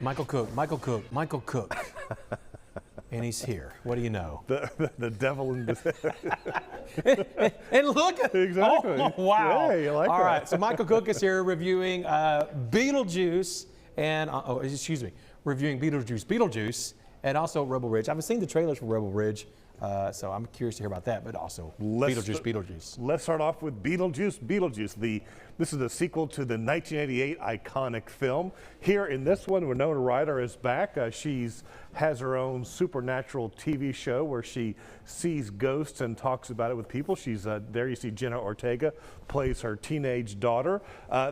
Michael Cook. And he's here. What do you know? The devil in And look at exactly. Oh, wow. Yeah, you like All that. right, so Michael Cook is here reviewing Beetlejuice and reviewing Beetlejuice and also Rebel Ridge. I haven't seen the trailers for Rebel Ridge, so I'm curious to hear about that, but also Beetlejuice. Let's start off with Beetlejuice. This is the sequel to the 1988 iconic film. Here in this one, Winona Ryder is back. She has her own supernatural TV show where she sees ghosts and talks about it with people. She's there. You see Jenna Ortega plays her teenage daughter.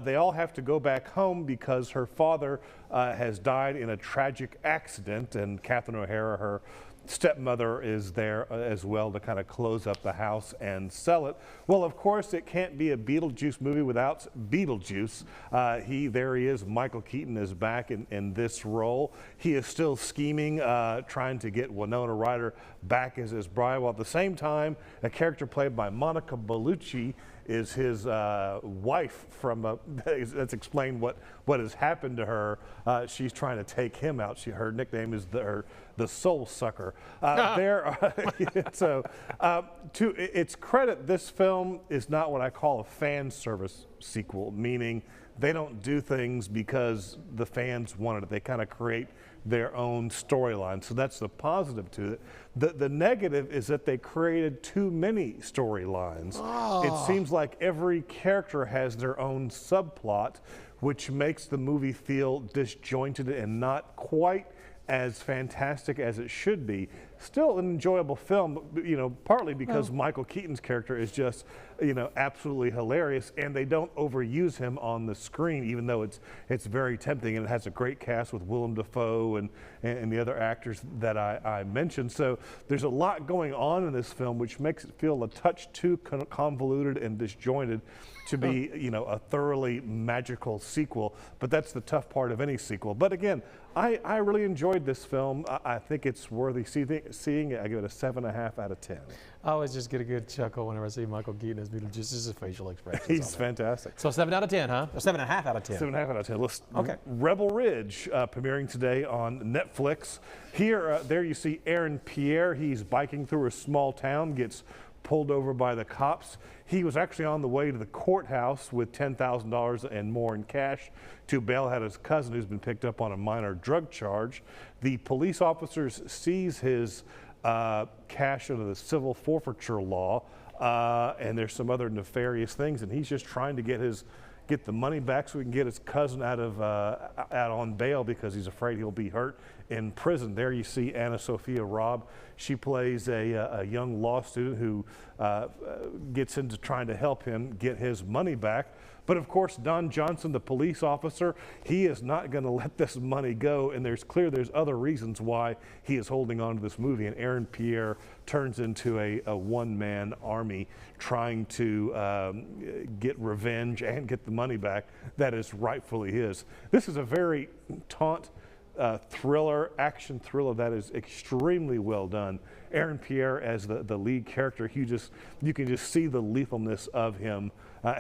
They all have to go back home because her father has died in a tragic accident, and Catherine O'Hara, her stepmother, is there as well to kind of close up the house and sell it. Well, of course, it can't be a Beetlejuice movie without Beetlejuice. There he is. Michael Keaton is back in this role. He is still scheming, trying to get Winona Ryder back as his bride, while at the same time, a character played by Monica Bellucci is his wife from, that's explained what has happened to her. She's trying to take him out. Her nickname is the Soul Sucker. So to its credit, this film is not what I call a fan service sequel, meaning they don't do things because the fans wanted it. They kind of create their own storyline. So that's the positive to it. The negative is that they created too many storylines. Oh. It seems like every character has their own subplot, which makes the movie feel disjointed and not quite as fantastic as it should be. Still an enjoyable film, partly because Michael Keaton's character is just, absolutely hilarious, and they don't overuse him on the screen, even though it's very tempting, and it has a great cast with Willem Dafoe and the other actors that I mentioned. So there's a lot going on in this film, which makes it feel a touch too convoluted and disjointed to be, a thoroughly magical sequel. But that's the tough part of any sequel. But again, I really enjoyed this film. I think it's worthy seeing it. I give it a 7.5 out of 10. I always just get a good chuckle whenever I see Michael Keaton as Beetlejuice. Just his facial expressions. He's fantastic. So 7 out of 10, huh? Or 7.5 out of 10. 7.5 out of 10. Let's, okay. Rebel Ridge premiering today on Netflix. There you see Aaron Pierre. He's biking through a small town, gets pulled over by the cops. He was actually on the way to the courthouse with $10,000 and more in cash to bail out his cousin, who's been picked up on a minor drug charge. The police officers seize his cash under the civil forfeiture law, and there's some other nefarious things, and he's just trying to get the money back so he can get his cousin out on bail because he's afraid he'll be hurt in prison. There you see Anna Sophia Robb. She plays a young law student who gets into trying to help him get his money back. But of course, Don Johnson, the police officer, he is not going to let this money go, and there's other reasons why he is holding on to this movie, and Aaron Pierre turns into a one-man army trying to get revenge and get the money back that is rightfully his. This is a very taut action thriller that is extremely well done. Aaron Pierre as the lead character, you can just see the lethalness of him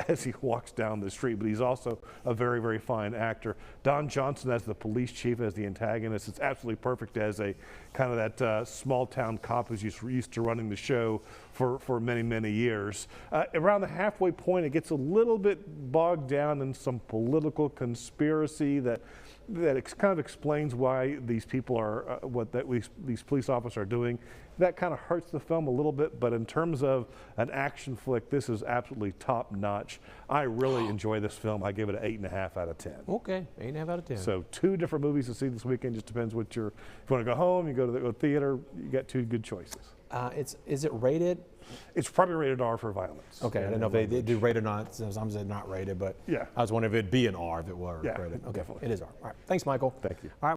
as he walks down the street, but he's also a very, very fine actor. Don Johnson as the police chief, as the antagonist, is absolutely perfect as a kind of that small town cop who's used to running the show for many, many years. Around the halfway point, it gets a little bit bogged down in some political conspiracy that kind of explains why these people are these police officers are doing. That kind of hurts the film a little bit, but in terms of an action flick, this is absolutely top notch. I really enjoy this film. I give it an 8.5 out of 10. Okay, 8.5 out of 10. So 2 different movies to see this weekend. Just depends if you want to go home, you go to the theater. You got 2 good choices. Is it rated? It's probably rated R for violence. Okay, I didn't know if they do rated or not. Sometimes they're not rated, but yeah, I was wondering if it'd be an R if it were rated. Okay, definitely. It is R. All right, thanks, Michael. Thank you. All right.